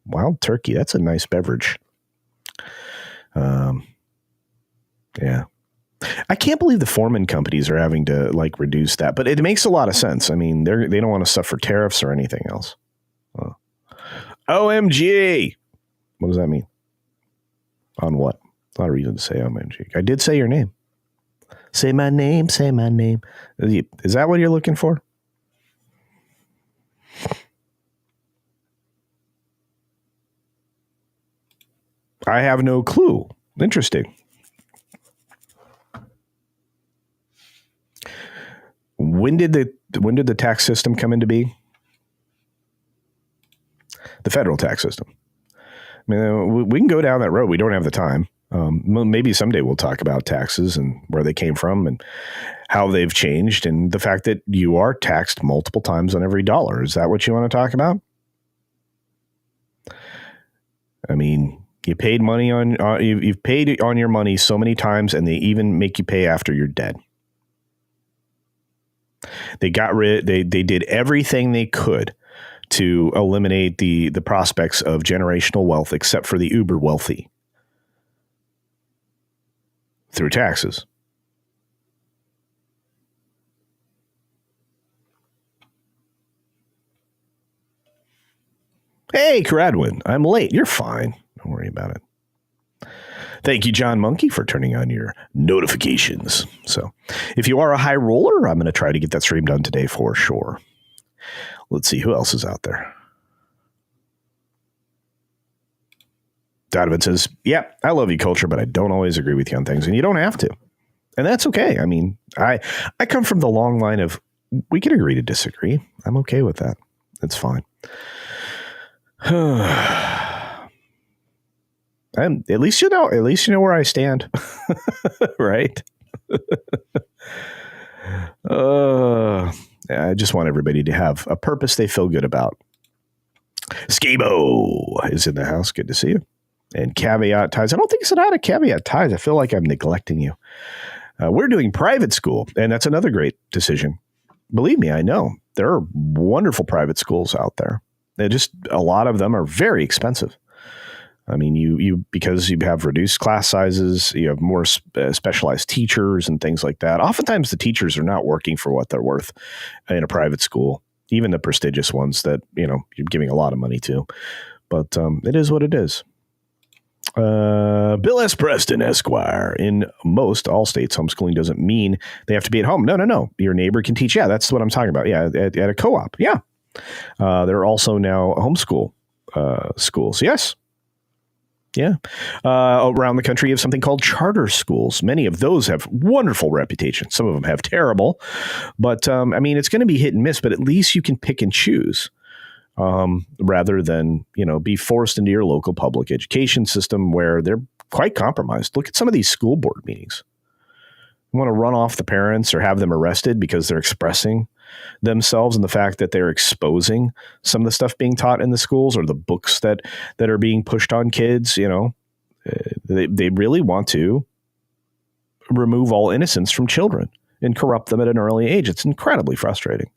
Wild Turkey. That's a nice beverage. Yeah. I can't believe the Foreman companies are having to reduce that, but it makes a lot of sense. I mean, they don't want to suffer tariffs or anything else. OMG. What does that mean? On what? Not a reason to say OMG. I did say your name. Say my name, say my name. Is that what you're looking for? I have no clue. Interesting. When did the tax system come into being? The federal tax system. I mean, we can go down that road. We don't have the time. Maybe someday we'll talk about taxes and where they came from and how they've changed, and the fact that you are taxed multiple times on every dollar. Is that what you want to talk about? I mean, you paid money on you've paid on your money so many times, and they even make you pay after you're dead. They did everything they could to eliminate the prospects of generational wealth, except for the uber wealthy, through taxes. Hey, Caradwin, I'm late. You're fine. Don't worry about it. Thank you, John Monkey, for turning on your notifications. So if you are a high roller, I'm going to try to get that stream done today for sure. Let's see who else is out there. Donovan says, yeah, I love you, culture, but I don't always agree with you on things, and you don't have to. And that's okay. I mean, I come from the long line of we can agree to disagree. I'm okay with that. It's fine. And at least you know where I stand. Right? I just want everybody to have a purpose they feel good about. Skabo is in the house. Good to see you. And Caveat Ties. I don't think it's out of Caveat Ties. I feel like I'm neglecting you. We're doing private school, and that's another great decision. Believe me, I know. There are wonderful private schools out there. A lot of them are very expensive. I mean, you because you have reduced class sizes, you have more specialized teachers and things like that. Oftentimes, the teachers are not working for what they're worth in a private school, even the prestigious ones that, you're giving a lot of money to. But it is what it is. Bill S. Preston, Esquire. In all states, homeschooling doesn't mean they have to be at home. No. Your neighbor can teach. Yeah, that's what I'm talking about. Yeah, at a co-op. Yeah. There are also now homeschool schools. Yes. Yeah. Around the country, you have something called charter schools. Many of those have wonderful reputations. Some of them have terrible. But, it's going to be hit and miss, but at least you can pick and choose. Rather than, be forced into your local public education system where they're quite compromised. Look at some of these school board meetings. You want to run off the parents or have them arrested because they're expressing themselves and the fact that they're exposing some of the stuff being taught in the schools or the books that are being pushed on kids. They really want to remove all innocence from children and corrupt them at an early age. It's incredibly frustrating.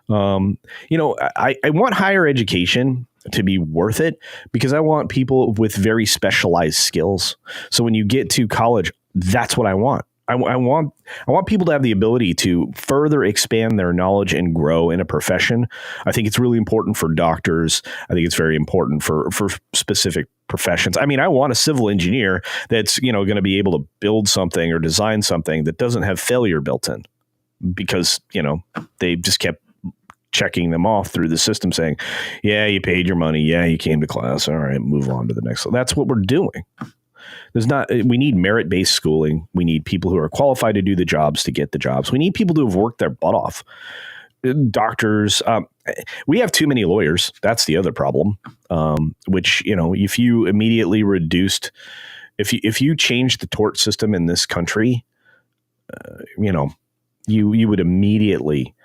I want higher education to be worth it because I want people with very specialized skills. So when you get to college, that's what I want. I want people to have the ability to further expand their knowledge and grow in a profession. I think it's really important for doctors. I think it's very important for specific professions. I mean, I want a civil engineer that's, going to be able to build something or design something that doesn't have failure built in because, they just kept checking them off through the system saying, yeah, you paid your money. Yeah, you came to class. All right, move on to the next. So that's what we're doing. We need merit-based schooling. We need people who are qualified to do the jobs to get the jobs. We need people who have worked their butt off. Doctors. We have too many lawyers. That's the other problem, which, if you immediately reduced, if you changed the tort system in this country, you would immediately,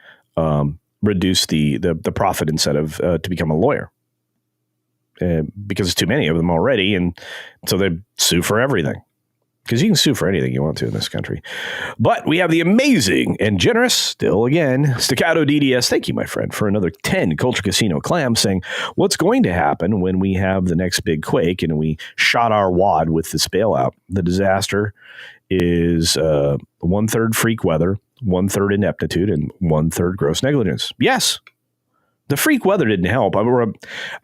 reduce the profit incentive to become a lawyer because it's too many of them already. And so they sue for everything because you can sue for anything you want to in this country. But we have the amazing and generous, still again, Staccato DDS. Thank you, my friend, for another 10 Culture Casino clams saying what's going to happen when we have the next big quake and we shot our wad with this bailout. The disaster is 1/3 freak weather, 1/3 ineptitude, and 1/3 gross negligence. Yes, the freak weather didn't help. And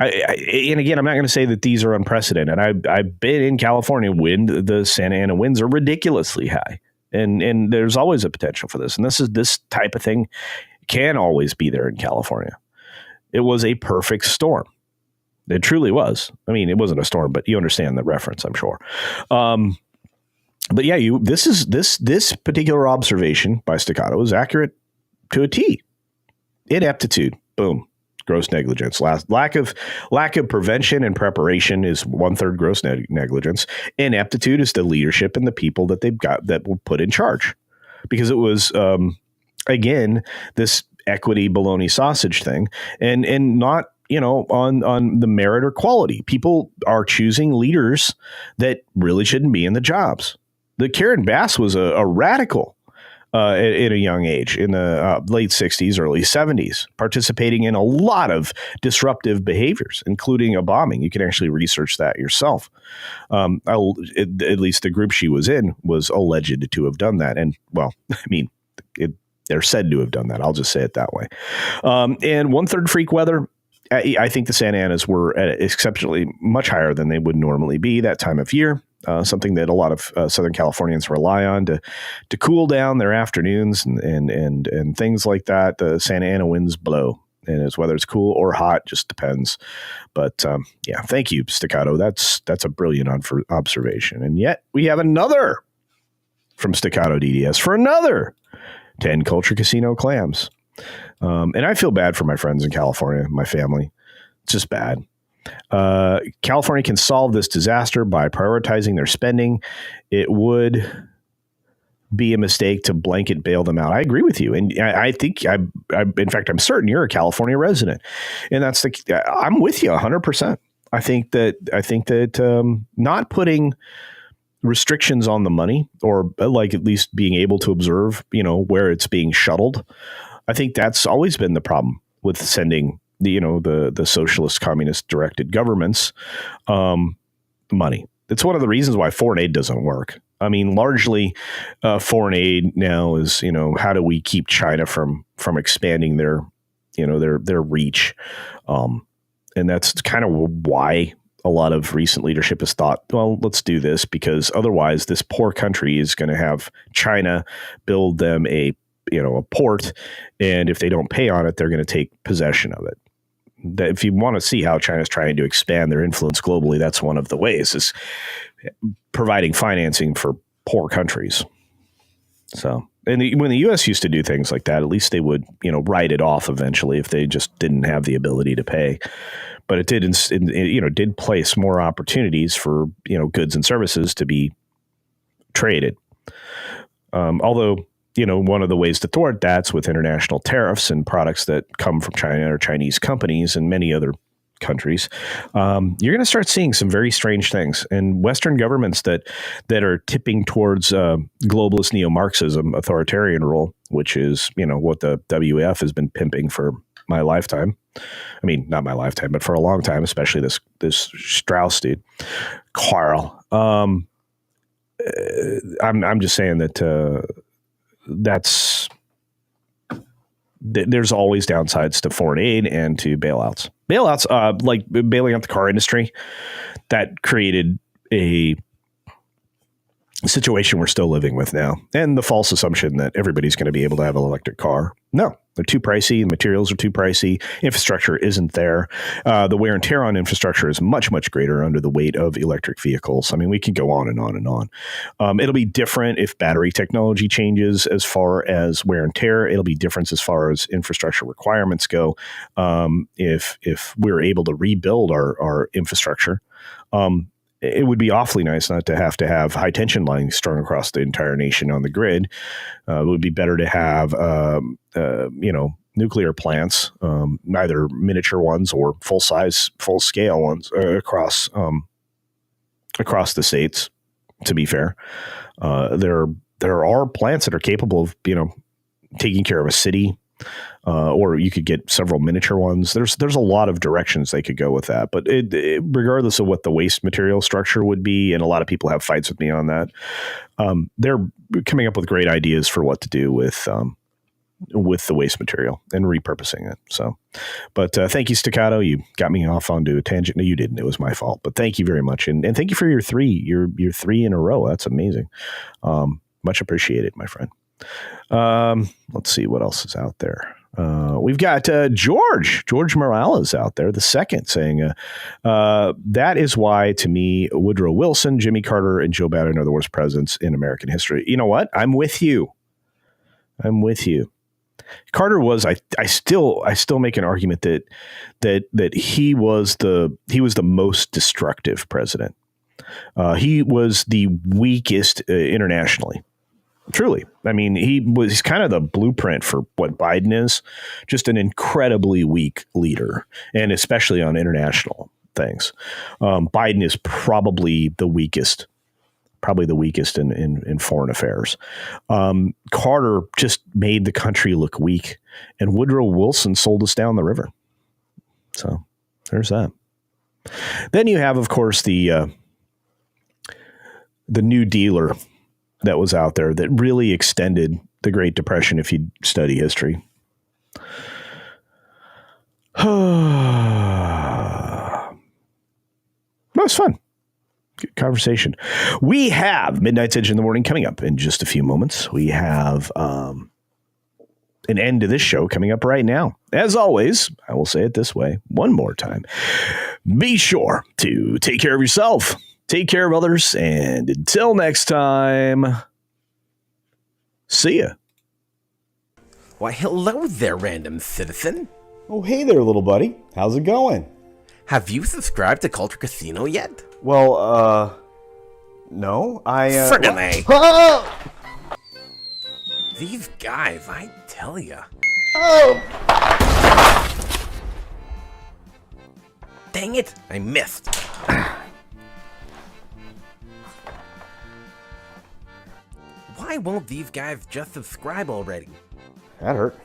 again, I'm not going to say that these are unprecedented. I've been in California when the Santa Ana winds are ridiculously high, and there's always a potential for this. And this type of thing can always be there in California. It was a perfect storm. It truly was. I mean, it wasn't a storm, but you understand the reference, I'm sure. But yeah, this particular observation by Staccato is accurate to a T. Ineptitude, boom, gross negligence. Lack of prevention and preparation is 1/3 gross negligence. Ineptitude is the leadership and the people that they've got that were put in charge, because it was again this equity bologna sausage thing, and not on the merit or quality. People are choosing leaders that really shouldn't be in the jobs. The Karen Bass was a radical at a young age in the late 60s, early 70s, participating in a lot of disruptive behaviors, including a bombing. You can actually research that yourself. At least the group she was in was alleged to have done that. And, well, I mean, they're said to have done that. I'll just say it that way. And 1/3 freak weather. I think the Santa Anas were exceptionally much higher than they would normally be that time of year. Something that a lot of Southern Californians rely on to cool down their afternoons and things like that. The Santa Ana winds blow And it's whether it's cool or hot, just depends. But yeah, thank you, Staccato. That's a brilliant observation. And yet we have another from Staccato DDS for another 10 Culture Casino clams. And I feel bad for my friends in California, my family. It's just bad. California can solve this disaster by prioritizing their spending. It would be a mistake to blanket bail them out. I agree with you. And I think in fact, I'm certain you're a California resident, and I'm with you 100%. I think that not putting restrictions on the money, or like at least being able to observe, where it's being shuttled. I think that's always been the problem with sending the socialist communist directed governments money. It's one of the reasons why foreign aid doesn't work. I mean, largely foreign aid now is, how do we keep China from expanding their reach? And that's kind of why a lot of recent leadership has thought, well, let's do this, because otherwise this poor country is going to have China build them a port. And if they don't pay on it, they're going to take possession of it. That if you want to see how China's trying to expand their influence globally, that's one of the ways, is providing financing for poor countries. So, and when the U.S. used to do things like that, at least they would, write it off eventually if they just didn't have the ability to pay. But it did place more opportunities for, goods and services to be traded. Although, one of the ways to thwart that's with international tariffs and products that come from China or Chinese companies and many other countries. You're going to start seeing some very strange things, and Western governments that are tipping towards globalist neo-Marxism, authoritarian rule, which is, what the WEF has been pimping for my lifetime. I mean, not my lifetime, but for a long time, especially this Strauss dude, Carl. I'm just saying that there's always downsides to foreign aid and to bailouts. Bailouts, like bailing out the car industry, that created a situation we're still living with now. And the false assumption that everybody's going to be able to have an electric car. No, they're too pricey. The materials are too pricey. Infrastructure isn't there. The wear and tear on infrastructure is much, much greater under the weight of electric vehicles. I mean, we could go on and on and on. It'll be different if battery technology changes as far as wear and tear. It'll be different as far as infrastructure requirements go. If we're able to rebuild our infrastructure, it would be awfully nice not to have high tension lines strung across the entire nation on the grid. It would be better to have, nuclear plants, either miniature ones or full scale ones across the states. To be fair, there are plants that are capable of, taking care of a city. Or you could get several miniature ones. There's a lot of directions they could go with that. But regardless of what the waste material structure would be, and a lot of people have fights with me on that, they're coming up with great ideas for what to do with the waste material and repurposing it. So, but thank you, Staccato. You got me off onto a tangent. No, you didn't. It was my fault. But thank you very much, and thank you for your three in a row. That's amazing. Much appreciated, my friend. Let's see what else is out there. We've got George Morales out there, the second, saying that is why, to me, Woodrow Wilson, Jimmy Carter, and Joe Biden are the worst presidents in American history. You know what? I'm with you. Carter was. I still make an argument that he was the most destructive president. He was the weakest internationally. Truly. I mean, he's kind of the blueprint for what Biden is, just an incredibly weak leader, and especially on international things. Biden is probably the weakest in foreign affairs. Carter just made the country look weak, and Woodrow Wilson sold us down the river. So there's that. Then you have, of course, the New Dealer that was out there that really extended the Great Depression if you study history. That was fun. Good conversation. We have Midnight's Edge in the Morning coming up in just a few moments. We have an end to this show coming up right now. As always, I will say it this way one more time. Be sure to take care of yourself, take care of others, and until next time, see ya. Why, hello there, random citizen. Oh, hey there, little buddy. How's it going? Have you subscribed to Culture Casino yet? Well, no, Friggin' A. Oh! These guys, I tell ya. Oh! Dang it, I missed. Why won't these guys just subscribe already? That hurt.